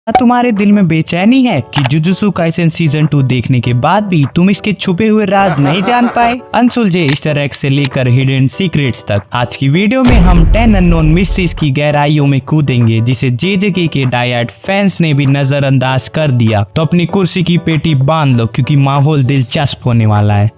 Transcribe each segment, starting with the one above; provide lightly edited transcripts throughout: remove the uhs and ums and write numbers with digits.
तुम्हारे दिल में बेचैनी है कि जुजुत्सु काइसेन सीजन 2 देखने के बाद भी तुम इसके छुपे हुए राज नहीं जान पाए, अनसुलझे ईस्टर एग्स से लेकर हिडन सीक्रेट्स तक। आज की वीडियो में हम 10 अननोन मिस्ट्रीज की गहराइयों में कूदेंगे जिसे जेजेके के डायहार्ड फैंस ने भी नजरअंदाज कर दिया। तो अपनी कुर्सी की पेटी बांध लो क्योंकि माहौल दिलचस्प होने वाला है।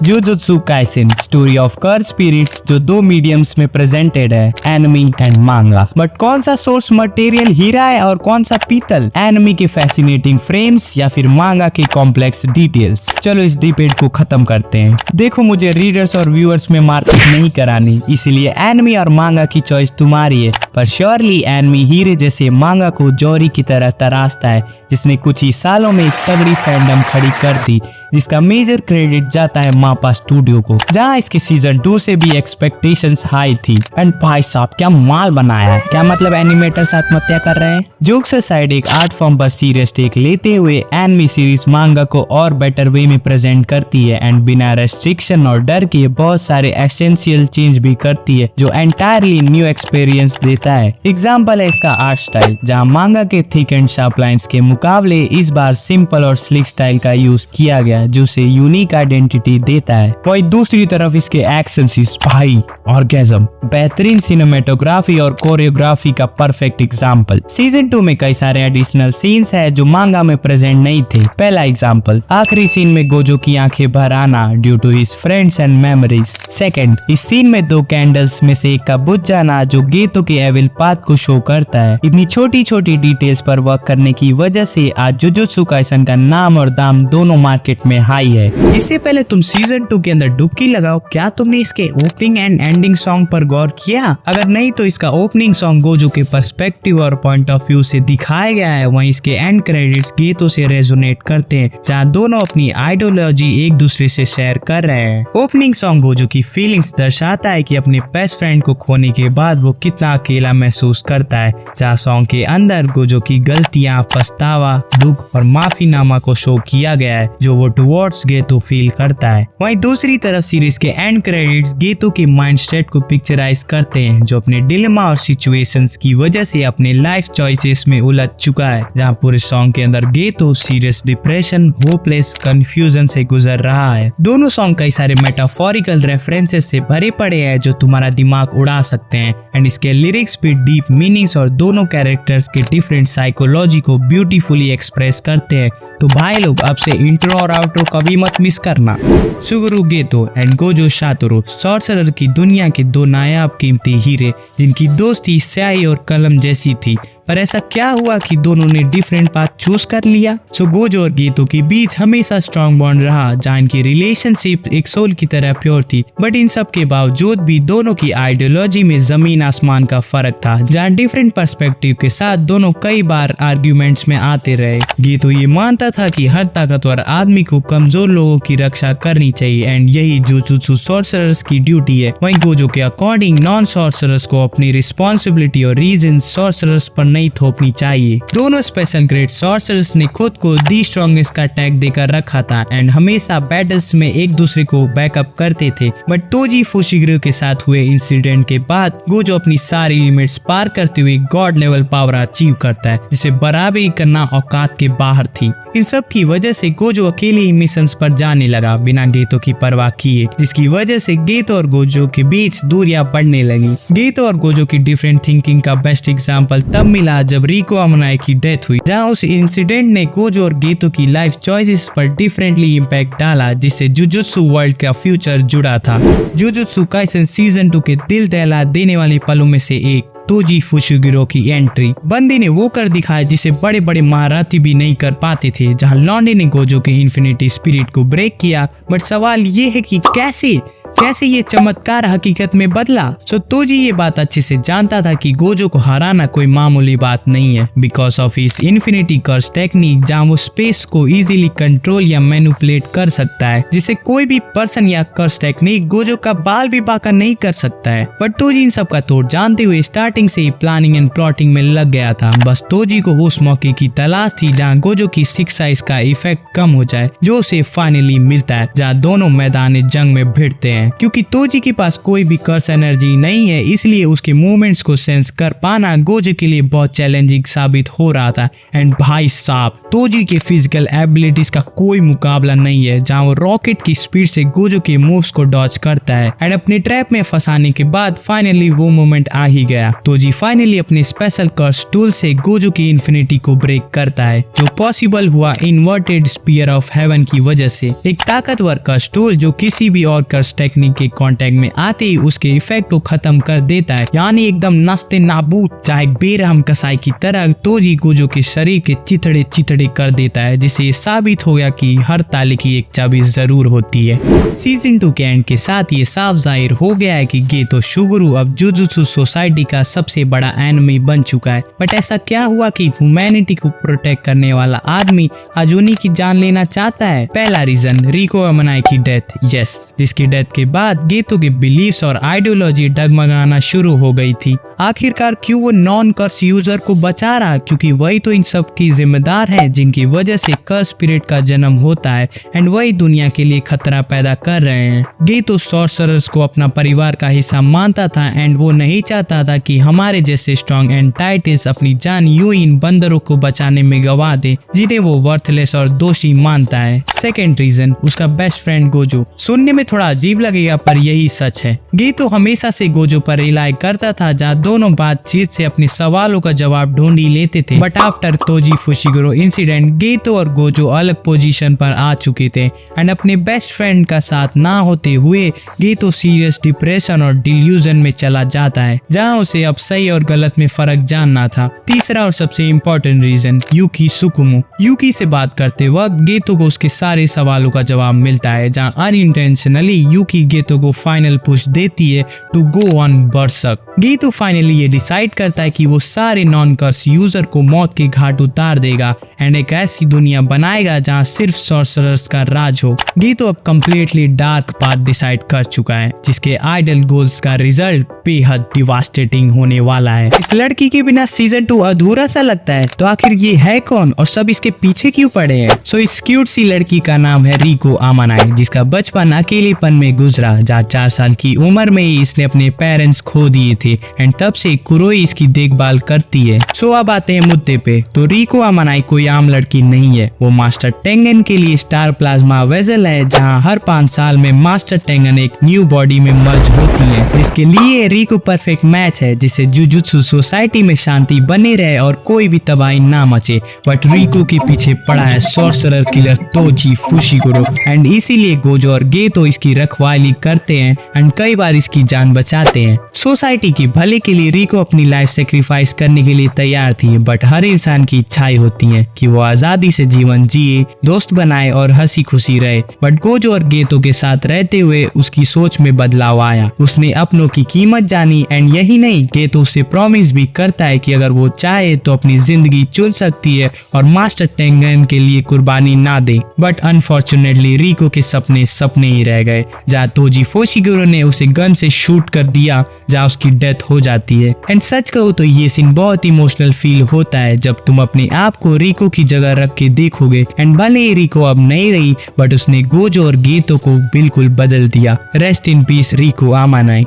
Jujutsu Kaisen story of curse spirits जो दो मीडियम्स में प्रेजेंटेड है, एनिमी एंड मांगा। बट कौन सा सोर्स मटेरियल हीरा है और कौन सा पीतल? एनिमी के फैसिनेटिंग फ्रेम्स या फिर मांगा के कॉम्प्लेक्स डिटेल्स? चलो इस डिबेट को खत्म करते हैं। देखो, मुझे रीडर्स और व्यूअर्स में मार्केट नहीं करानी, इसलिए एनिमी और मांगा की चॉइस तुम्हारी है। पर श्योरली एनिमी हीरे जैसे मांगा को जौहरी की तरह तराशता है, जिसने कुछ ही सालों में एक तगड़ी फैंडम खड़ी कर दी, जिसका मेजर क्रेडिट जाता है मापा स्टूडियो को, जहां इसके सीजन 2 से भी एक्सपेक्टेशंस हाई थी। एंड भाई साहब क्या माल बनाया है। क्या मतलब एनिमेटर्स आत्महत्या कर रहे हैं? जोक्स साइड, एक आर्ट फॉर्म पर सीरियस टेक लेते हुए एनिमी सीरीज मांगा को और बेटर वे में प्रेजेंट करती है एंड बिना रेस्ट्रिक्शन और डर के बहुत सारे एसेंशियल चेंज भी करती है जो एंटायरली न्यू एक्सपीरियंस देता है। एग्जाम्पल है इसका आर्ट स्टाइल, जहाँ मांगा के थिक एंड शार्प लाइंस के मुकाबले इस बार सिंपल और स्लिक स्टाइल का यूज किया गया जो उसे यूनिक आइडेंटिटी देता है। वही दूसरी तरफ इसके एक्शन सीन्स, भाई ऑर्गेज़म, बेहतरीन सिनेमेटोग्राफी और कोरियोग्राफी का परफेक्ट एग्जांपल। सीजन 2 में कई सारे एडिशनल सीन्स है जो मांगा में प्रेजेंट नहीं थे। पहला एग्जांपल, आखिरी सीन में गोजो की आंखें भर आना due to his friends and memories. Second, इस सीन में 2 कैंडल्स में से एक का बुझ जाना जो गेतो के एविल पाथ को शो करता है। इतनी छोटी छोटी डिटेल्स पर वर्क करने की वजह से आज जुजुत्सु काइसेन का नाम और दाम दोनों मार्केट में हाई है। इससे पहले तुम सीजन 2 के अंदर डुबकी लगाओ, क्या तुमने इसके ओपनिंग एंड एंडिंग सॉन्ग पर गौर किया? अगर नहीं तो इसका ओपनिंग सॉन्ग गोजो के पर्सपेक्टिव और पॉइंट ऑफ व्यू से दिखाया गया है, वहीं इसके एंड क्रेडिट्स गेतो से रेजोनेट करते हैं, जहां दोनों अपनी आइडियोलॉजी एक दूसरे से शेयर कर रहे हैं। ओपनिंग सॉन्ग गोजो की फीलिंग्स दर्शाता है कि अपने बेस्ट फ्रेंड को खोने के बाद वो कितना अकेला महसूस करता है, जहाँ सॉन्ग के अंदर गोजो की गलतियां, पछतावा, दुख और माफीनामा को शो किया गया है जो वो टुवर्ड्स गेतो फील करता है। वहीं दूसरी तरफ सीरीज के एंड क्रेडिट्स गेतो के माइंड स्टेट को पिक्चराइज करते हैं जो अपने डिलेमा और सिचुएशंस की वजह से अपने लाइफ चॉइसेस में उलझ चुका है, जहां पूरे सॉन्ग के अंदर गेतो सीरियस डिप्रेशन, होपलेस कंफ्यूजन से गुजर रहा है। दोनों सॉन्ग कई सारे मेटाफोरिकल रेफरेंसेस से भरे पड़े हैं जो तुम्हारा दिमाग उड़ा सकते हैं एंड इसके लिरिक्स भी डीप मीनिंग्स और दोनों कैरेक्टर्स के डिफरेंट साइकोलॉजी को ब्यूटीफुली एक्सप्रेस करते हैं। तो भाई लोग अब से इंट्रो और आउट्रो कभी मत मिस करना। सुगुरु गेतो एंड गोजो सातोरू सॉर्सरर की दुनिया के 2 नायाब कीमती हीरे जिनकी दोस्ती स्याही और कलम जैसी थी, पर ऐसा क्या हुआ कि दोनों ने डिफरेंट पाथ चूज कर लिया? सो गोजो और गेतो के बीच हमेशा स्ट्रॉन्ग बॉन्ड रहा, जहाँ इनकी रिलेशनशिप एक सोल की तरह प्योर थी। बट इन सब के बावजूद भी दोनों की आइडियोलॉजी में जमीन आसमान का फर्क था, जहाँ डिफरेंट पर्सपेक्टिव के साथ दोनों कई बार आर्ग्यूमेंट्स में आते रहे। गेतो ये मानता था कि हर ताकतवर आदमी को कमजोर लोगों की रक्षा करनी चाहिए एंड यही जुजुत्सु सॉर्सरर्स की ड्यूटी है। वहीं गोजो के अकॉर्डिंग नॉन सॉर्सरर्स को अपनी रिस्पॉन्सिबिलिटी और रीजन सॉर्सरर्स पर नहीं थोपनी चाहिए। दोनों स्पेशल ग्रेड सॉर्सरर्स ने खुद को दी स्ट्रॉन्गेस्ट का टैग देकर रखा था एंड हमेशा बैटल्स में एक दूसरे को बैकअप करते थे। बट तोजी फुशिगिरो के साथ हुए इंसिडेंट के बाद गोजो अपनी सारी लिमिट्स पार करते हुए गॉड लेवल पावर अचीव करता है, जिसे बराबरी करना औकात के बाहर थी। इन सब की वजह से गोजो अकेले ही मिशंस पर जाने लगा बिना गेतो की परवाह किए, जिसकी वजह से गेतो और गोजो के बीच दूरियां बढ़ने लगी। गेतो और गोजो की डिफरेंट थिंकिंग का बेस्ट एग्जांपल तब मिला जब रिको अमनाई की डेथ हुई, जहां उस इंसिडेंट ने गोजो और गेतो की लाइफ चॉइसेस पर डिफरेंटली इम्पैक्ट डाला, जिससे जुजुत्सु वर्ल्ड का फ्यूचर जुड़ा था। जुजुत्सु काइसेन सीजन 2 के दिल दहला देने वाले पलों में से एक तोजी फुशिगिरो की एंट्री। बंदी ने वो कर दिखाया जिसे बड़े बड़े महारथी भी नहीं कर पाते थे, जहां लॉन्डे ने गोजो के इन्फिनिटी स्पिरिट को ब्रेक किया। बट सवाल ये है कि कैसे ये चमत्कार हकीकत में बदला? सो तोजी ये बात अच्छे से जानता था कि गोजो को हराना कोई मामूली बात नहीं है, बिकॉज ऑफ इस इन्फिनिटी कर्स टेक्निक, जहाँ वो स्पेस को इजीली कंट्रोल या मैनिपुलेट कर सकता है, जिसे कोई भी पर्सन या कर्स टेक्निक गोजो का बाल भी बाका नहीं कर सकता है। बट तोजी इन सब का तोड़ जानते हुए स्टार्टिंग से ही प्लानिंग एंड प्लॉटिंग में लग गया था। बस तोजी को उस मौके की तलाश थी जहाँ गोजो की शिक्षा इसका इफेक्ट कम हो जाए, जो उसे फाइनली मिलता है, जहाँ दोनों मैदान जंग में भिड़ते हैं। हैं। क्योंकि तोजी के पास कोई भी कर्स एनर्जी नहीं है, इसलिए उसके मूवमेंट्स को सेंस कर पाना गोजो के लिए बहुत चैलेंजिंग साबित हो रहा था। एंड भाई साहब, तोजी के फिजिकल एबिलिटीज का कोई मुकाबला नहीं है, जहां वो रॉकेट की स्पीड से गोजो के मूव्स को डॉज करता है। एंड अपने ट्रैप में फंसाने के बाद फाइनली वो मोमेंट आ ही गया। तोजी फाइनली अपने स्पेशल कर्स टूल से गोजो की इंफिनिटी को ब्रेक करता है, जो पॉसिबल हुआ इन्वर्टेड स्पीयर ऑफ हेवन की वजह से। एक ताकतवर कर्स टूल जो किसी भी और कर्स टेक्निक के कांटेक्ट में आते ही उसके इफेक्ट को खत्म कर देता है, यानी एकदम नास्ते नाबूद चाहे बेरहम कसाई की तरह तोजी गोजो के शरीर के चिथड़े चिथड़े कर देता है, जिससे साबित हो गया कि हर ताले की एक चाबी जरूर होती है। सीजन 2 के एंड के साथ ये साफ जाहिर हो गया है कि गेतो शुगुरु अब जुजुत्सु सोसाइटी का सबसे बड़ा एनिमी बन चुका है। बट ऐसा क्या हुआ कि ह्यूमैनिटी को प्रोटेक्ट करने वाला आदमी आज उन्हीं की जान लेना चाहता है? पहला रीजन, रिको अमानाई की डेथ। यस, जिसकी डेथ के बाद गेतो के बिलीफ्स और आइडियोलॉजी डगमगाना शुरू हो गई थी। आखिरकार क्यों वो नॉन कर्स यूजर को बचा रहा? क्योंकि वही तो इन सब की जिम्मेदार है जिनकी वजह से कर्स स्पिरिट का जन्म होता है, एंड वही दुनिया के लिए खतरा पैदा कर रहे हैं। गेतो सॉर्सरर्स को अपना परिवार का हिस्सा मानता था, एंड वो नहीं चाहता था कि हमारे जैसे स्ट्रॉन्ग एंटाइटिस अपनी जान यूं इन बंदरों को बचाने में गवा दे जिन्हें वो वर्थलेस और दोषी मानता है। सेकेंड रीजन, उसका बेस्ट फ्रेंड गोजो। सुनने में थोड़ा अजीब लगेगा पर यही सच है। गेतो हमेशा से गोजो पर रिलाई करता था, जहाँ दोनों बातचीत से अपने सवालों का जवाब ढूंढ ही लेते थे। But after Toji Fushiguro incident Geto और गोजो अलग पोजीशन पर आ चुके थे, एंड अपने बेस्ट फ्रेंड का साथ ना होते हुए गेतो सीरियस डिप्रेशन और डिल्यूजन में चला जाता है, जहाँ उसे अब सही और गलत में फर्क जानना था। तीसरा और सबसे इम्पोर्टेंट रीजन, यूकी सुकुमो। यूकी से बात करते वक्त गेतो को उसके सारे सवालों का जवाब मिलता है, जहाँ अनइंटेंशनली यूकी गेतो को फाइनल पुश देती है टू गो ऑन बरसक। गेतो फाइनली ये डिसाइड करता है कि वो सारे नॉन कर्स यूजर को मौत के घाट उतार देगा एंड एक ऐसी दुनिया बनाएगा जहाँ सिर्फ सॉर्सरर्स का राज हो। गेतो अब कम्प्लीटली डार्क पाथ डिसाइड कर चुका है, जिसके आइडल गोल्स का रिजल्ट बेहद डिवास्टेटिंग होने वाला है। इस लड़की के बिना सीजन 2 अधूरा सा लगता है, तो आखिर ये है कौन और सब इसके पीछे क्यों पड़े हैं? सो इस क्यूट सी लड़की का नाम है रिको अमानाई, जिसका बचपन अकेलेपन में गुजरा, जहाँ 4 साल की उम्र में ही इसने अपने पेरेंट्स खो दिए थे, एंड तब से कुरोई इसकी देखभाल करती है। सो अब आते हैं मुद्दे पे। तो रिको अमानाई कोई आम लड़की नहीं है, वो मास्टर टेंगन के लिए स्टार प्लाज्मा वेसल है, जहाँ हर 5 साल में मास्टर टेंगन एक न्यू बॉडी में मर्ज होती है, जिसके लिए रिको परफेक्ट मैच है, जिससे जुजुत्सु सोसाइटी में शांति बने रहे और कोई भी तबाही ना मचे। बट रिको के पीछे पड़ा है sorcerer killer Toji Fushiguro, and इसीलिए गोजो और गेतो इसकी रखवाली करते हैं एंड कई बार इसकी जान बचाते हैं। सोसाइटी की भले के लिए रिको अपनी लाइफ सेक्रीफाइस करने के लिए तैयार थी, बट हर इंसान की इच्छाएं होती हैं कि वो आजादी से जीवन जिए, दोस्त बनाए और हंसी खुशी रहे। बट गोजो और गेतो के साथ रहते हुए उसकी सोच में बदलाव आया। उसने अपनों की कीमत जानी, एंड यही नहीं, गेतो उसे प्रॉमिस भी करता है कि अगर वो चाहे तो अपनी जिंदगी चुन सकती है और मास्टर टेंगन के लिए कुर्बानी ना दे। बट अनफॉर्चुनेटली रिको के सपने सपने ही रह गए, जहाँ तोजी फुशिगुरो ने उसे गन से शूट कर दिया, जहाँ उसकी डेथ हो जाती है। एंड सच कहूँ तो ये सीन बहुत इमोशनल फील होता है जब तुम अपने आप को रिको की जगह रख के देखोगे। एंड भले ही रिको अब नहीं रही, बट उसने गोजो और गेतो को बिल्कुल बदल दिया। रेस्ट इन पीस रिको अमानाई।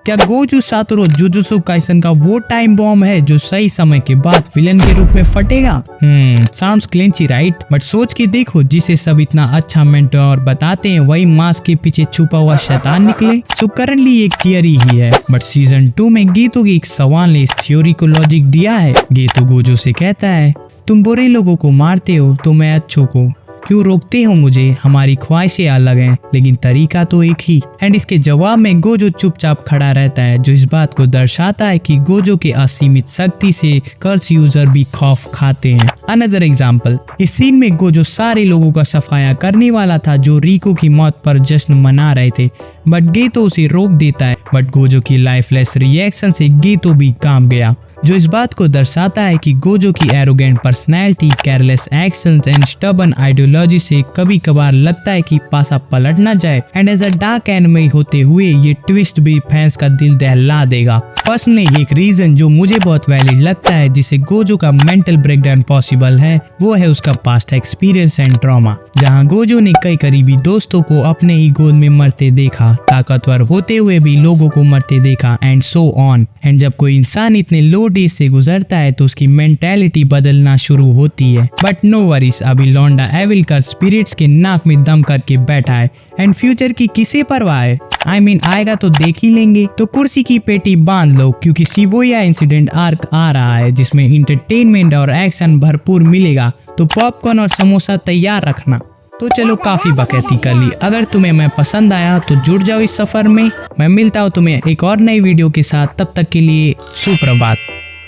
क्या गोजो सातोरू जुजुत्सु काइसन का वो टाइम बॉम्ब है जो सही समय के बाद विलन के रूप में फटेगा? साउंड्स क्लिंची राइट, बट सोच के देखो, जिसे सब इतना अच्छा मेंटोर बताते हैं वही मास्क के पीछे छुपा हुआ शैतान निकले। सो करंटली एक थियरी ही है, बट सीजन 2 में गेतो के एक सवाल ने इस थ्योरी को लॉजिक दिया है। गेतो गोजो से कहता है, तुम बुरे लोगों को मारते हो तो मैं अच्छों को क्यों रोकते हो मुझे? हमारी ख्वाहिशें अलग हैं लेकिन तरीका तो एक ही। एंड इसके जवाब में गोजो चुपचाप खड़ा रहता है, जो इस बात को दर्शाता है कि गोजो के असीमित शक्ति से कर्स यूजर भी खौफ खाते हैं। अनदर एग्जाम्पल, इस सीन में गोजो सारे लोगों का सफाया करने वाला था जो रिको की मौत पर जश्न मना रहे थे, बट गेतो उसे रोक देता है। बट गोजो की लाइफलेस रिएक्शन से गेतो भी कांप गया। जो इस बात को दर्शाता है कि गोजो की arrogant personality, careless actions and stubborn ideology से कभी कभार लगता है कि पासा पलट ना जाए। And as a dark anime होते हुए ये ट्विस्ट भी फैंस का दिल दहला देगा। पर्सनली एक रीजन जो मुझे बहुत वैलिड लगता है जिसे गोजो का मेंटल ब्रेकडाउन पॉसिबल है, वो है उसका पास्ट एक्सपीरियंस एंड ट्रॉमा, जहां गोजो ने कई करीबी दोस्तों को अपने ही गोद में मरते देखा, ताकतवर होते हुए भी लोगों को मरते देखा एंड सो ऑन। एंड जब कोई इंसान इतने लो डेज से गुजरता है तो उसकी मेंटेलिटी बदलना शुरू होती है। बट नो वरीज, अभी लौंडा एविल का स्पिरिट्स के नाक में दम करके बैठा है एंड फ्यूचर की किसे परवाह है। I mean, आएगा तो देख ही लेंगे। तो कुर्सी की पेटी बांध लो क्योंकि शिबुया इंसिडेंट आर्क आ रहा है जिसमें इंटरटेनमेंट और एक्शन भरपूर मिलेगा, तो पॉपकॉर्न और समोसा तैयार रखना। तो चलो काफी बकैती कर ली। अगर तुम्हें मैं पसंद आया तो जुड़ जाओ इस सफर में। मैं मिलता हूँ तुम्हें एक और नई वीडियो के साथ, तब तक के लिए सुप्रभात।